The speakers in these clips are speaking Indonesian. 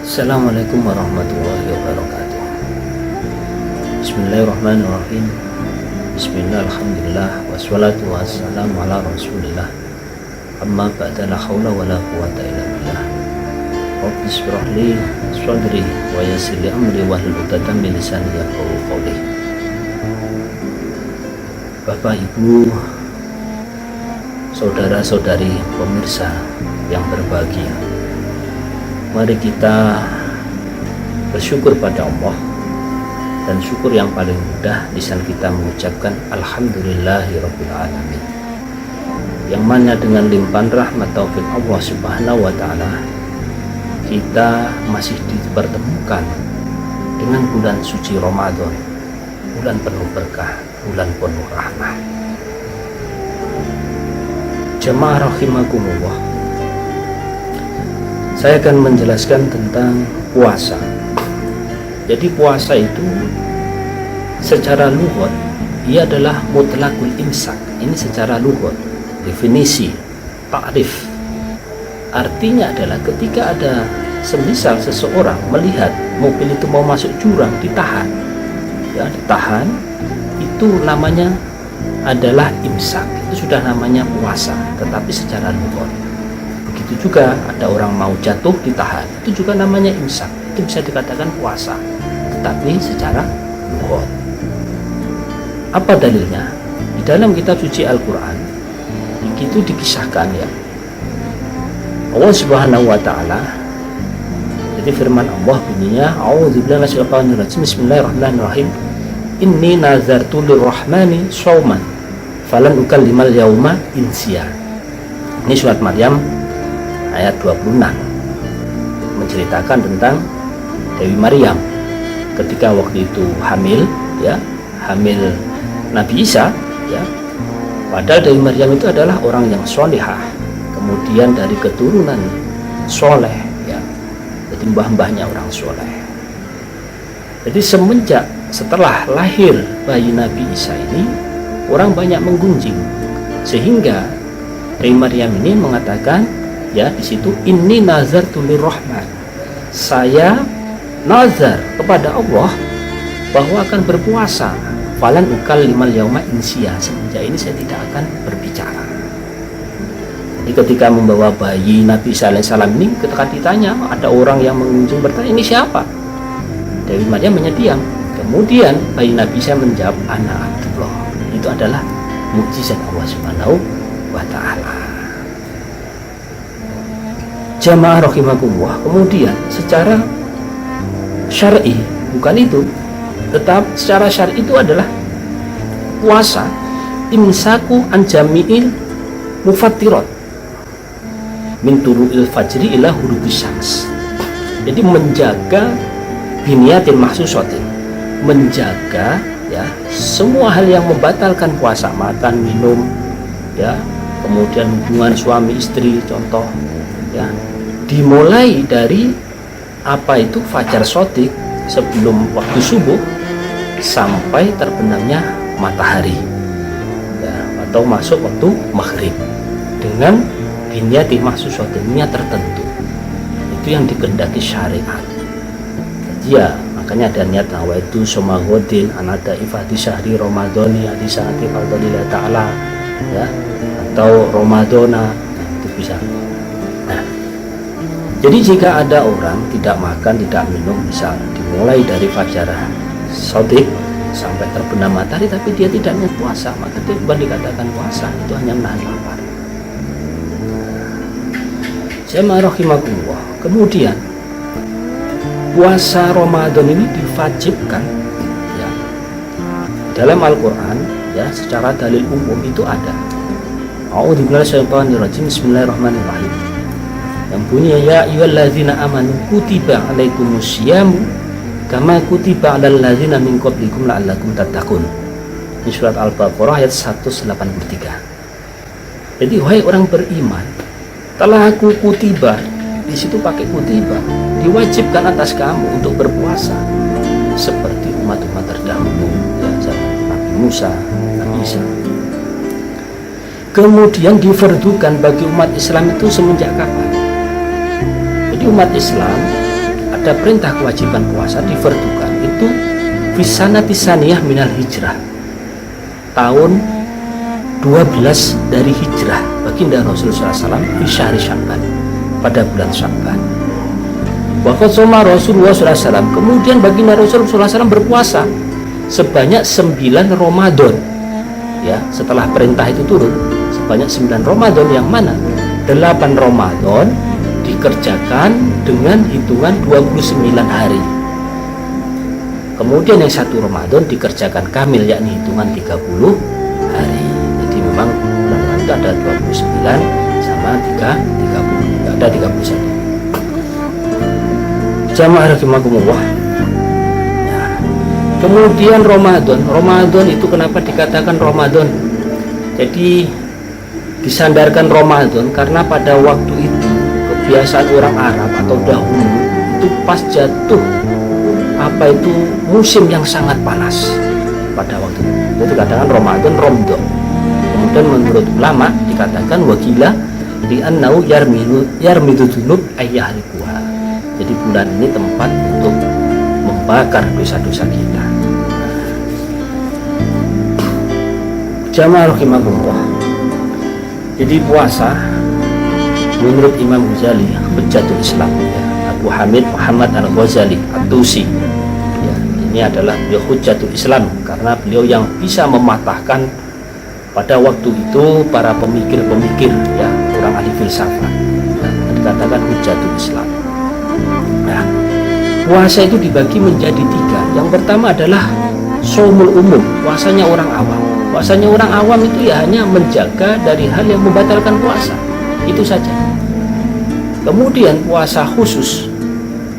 Assalamualaikum warahmatullahi wabarakatuh. Bismillahirrahmanirrahim. Bismillah, alhamdulillah, wassalatu wassalamu ala rasulillah. Amma ba'da, la hawla wa la quwata illa billah. Rabbi ishrah li sadri wa yassir li amri wahlul 'uqdatam min lisani yafqahu qawli. Bapak, Ibu, saudara-saudari pemirsa yang berbahagia, mari kita bersyukur pada Allah, dan syukur yang paling mudah lisan kita mengucapkan alhamdulillahirabbil alamin, yang mana dengan limpahan rahmat taufik Allah Subhanahu wa taala kita masih dipertemukan dengan bulan suci Ramadan, bulan penuh berkah, bulan penuh rahmat. Jemaah rahimakumullah, saya akan menjelaskan tentang puasa. Jadi puasa itu secara lughat ia adalah mutlaqul imsak. Ini secara lughat, definisi, ta'rif. Artinya adalah ketika ada semisal seseorang melihat mobil itu mau masuk jurang, ditahan. Ya, ditahan, itu namanya adalah imsak. Itu sudah namanya puasa, tetapi secara lughat. Begitu juga ada orang mau jatuh ditahan, itu juga namanya imsak. Itu bisa dikatakan puasa, tetapi secara lughat. Apa dalilnya? Di dalam kitab suci Al-Quran itu dikisahkan, ya, Allah Subhanahu wa taala. Jadi firman Allah bunyinya, a'udzubillahi minasyaitonir rajim, bismillahirrahmanirrahim, inni nazartu lirrahmani shauman falan ukallimal yauma insiya. Ini surat Maryam ayat 26, menceritakan tentang Dewi Maryam ketika waktu itu hamil, ya, hamil Nabi Isa, ya. Padahal Dewi Maryam itu adalah orang yang solehah, kemudian dari keturunan soleh, ya, jadi mbah-mbahnya orang soleh. Jadi semenjak setelah lahir bayi Nabi Isa ini, orang banyak menggunjing, sehingga Dewi Maryam ini mengatakan, ya, di situ, inni nazartu lirrahman, saya nazar kepada Allah bahwa akan berpuasa, falan ukallimal yauma insiya, semenjak ini saya tidak akan berbicara. Jadi ketika membawa bayi Nabi Isa alaihissalam ini, ketika ditanya, ada orang yang mengunjung bertanya, ini siapa? Dewi Maryam diam. Kemudian bayi Nabi Isa menjawab, ana Abdullah. Itu adalah mukjizat Allah Subhanahu wa taala. Jamaah rahimakumullah, kemudian secara syar'i bukan itu, tetap secara syar'i itu adalah puasa imsaku an jami'il mufattirat min turu'il fajri ila hurubis syams. Jadi menjaga biniyatin mahsusatin, menjaga, ya, semua hal yang membatalkan puasa, makan, minum, ya, kemudian hubungan suami istri contoh, ya, dimulai dari apa itu fajar sotik, sebelum waktu subuh sampai terbenamnya matahari, ya, atau masuk waktu maghrib, dengan biniati mahsusatin, niat tertentu. Itu yang dikehendaki syariat. Ya, makanya ada niat nawaitu somagodin anada ifati syahri ramadhani di saati fadlillah ta'ala, ya, atau ramadhana, itu bisa. Nah, jadi jika ada orang tidak makan, tidak minum, misal dimulai dari fajar sodik sampai terbenam matahari, tapi dia tidak mau puasa, maka dia bukan dikatakan puasa, itu hanya menahan lapar. Jemaah rahimakumullah, kemudian puasa Ramadan ini diwajibkan, ya, dalam Al-Quran, ya, secara dalil umum itu ada. A'udzubillahi minasyaitonir rajim, bismillahirrahmanirrahim, yang bunyi, ya ayyuhalladzina amanu kutiba alaikumusyamu kama kutiba alal ladzina min qablikum la'allakum tattaqun. Ini surat Al-Baqarah ayat 183. Jadi wahai orang beriman, telah aku kutiba, di situ pakai kutiba, diwajibkan atas kamu untuk berpuasa seperti umat-umat terdahulu, ya, Nabi Musa, Nabi Isa. Kemudian difardukan bagi umat Islam itu semenjak kapan? Jadi umat Islam ada perintah kewajiban puasa difardukan itu fisanati saniyah minal hijrah, tahun 12 dari hijrah, baginda Rasulullah SAW fi syahri Sya'ban, pada bulan Sya'ban. Waqad shoma Rasulullah SAW, kemudian baginda Rasulullah SAW berpuasa sebanyak 9 Ramadan. Ya, setelah perintah itu turun sebanyak 9 Ramadan, yang mana 8 Ramadan dikerjakan dengan hitungan 29 hari. Kemudian yang 1 Ramadan dikerjakan kamil, yakni hitungan 30 hari. Jadi memang bulan itu ada 29 sama 30, tidak ada 31. Jamaah rahimakumullah. Ya. Kemudian Ramadan itu kenapa dikatakan Ramadan? Jadi disandarkan Ramadan karena pada waktu itu kebiasaan orang Arab atau dahulu itu pas jatuh musim yang sangat panas pada waktu itu dikatakan Ramadan Romdo. Kemudian menurut ulama dikatakan wakila li'annau yarmidu dzunub ayyahliquha. Jadi bulan ini tempat untuk membakar dosa-dosa kita. Jamaah rahimakumullah. Jadi puasa menurut Imam Ghazali Hujjatul Islam, ya, Abu Hamid Muhammad Al-Ghazali At-Tusi, ya, ini adalah beliau Hujjatul Islam karena beliau yang bisa mematahkan pada waktu itu para pemikir-pemikir, ya, orang ahli filsafat, ya, dikatakan Hujjatul Islam. Nah, puasa itu dibagi menjadi 3. Yang pertama adalah shaumul umum, puasanya orang awam. Puasanya orang awam itu ya hanya menjaga dari hal yang membatalkan puasa, itu saja. Kemudian puasa khusus,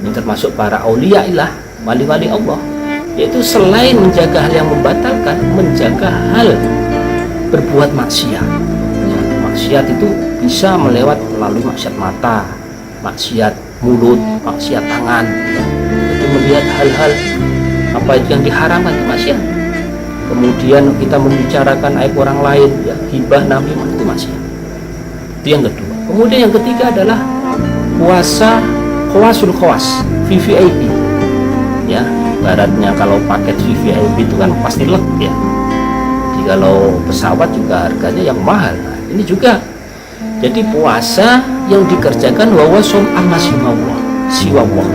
ini termasuk para auliyaillah, wali-wali Allah, yaitu selain menjaga hal yang membatalkan, menjaga hal berbuat maksiat. Ya, maksiat itu bisa melalui maksiat mata, maksiat mulut, maksiat tangan, ya. Itu melihat hal-hal itu yang diharamkan, itu maksiat. Kemudian kita membicarakan aib orang lain, ya, hibah, namimah, itu maksiat. Itu yang kedua. Kemudian yang ketiga adalah puasa khawasul khawas, VVIP, ya, baratnya kalau paket VVIP itu kan pasti leg, ya. Jadi kalau pesawat juga harganya yang mahal. Nah, ini juga jadi puasa yang dikerjakan wawasom amasiwallah siwallah.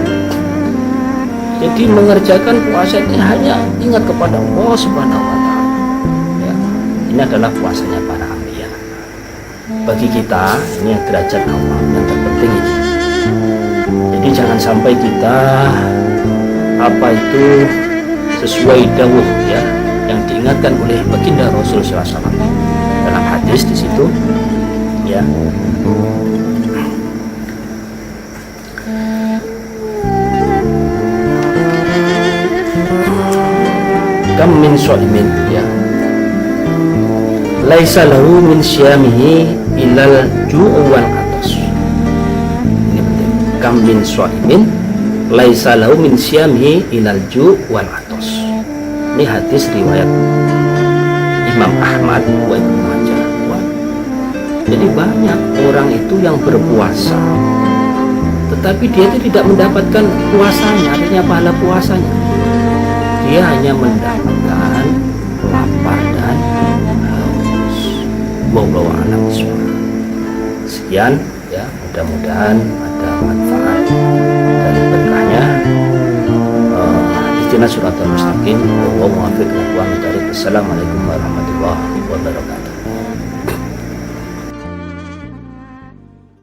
Jadi mengerjakan puasa ini hanya ingat kepada Allah Subhanahu wa Ta'ala, ya. Ini adalah puasanya para anbiya. Bagi kita ini yang derajat Allah yang terpenting ini. Jadi jangan sampai kita sesuai dawuh, ya, yang diingatkan oleh baginda Rasulullah SAW dalam hadis di situ, ya. Kam min shaimin, ya, laisa lahu min syamihi ilal ju'u wal atas. Ini penting. Kam min shaimin laisa lahu min syamihi ilal ju'u wal atas. Ini hadis riwayat Imam Ahmad wa Ibnu Majah. Jadi banyak orang itu yang berpuasa tetapi dia itu tidak mendapatkan puasanya, artinya pahala puasanya. Dia hanya mendapatkan lapar dan haus. Wallahu a'lam bishawab. Sekian, ya, mudah-mudahan ada manfaat dan berkahnya. Ihdinas siratal mustaqim. Wallahu muwaffiq. Assalamualaikum warahmatullahi wabarakatuh.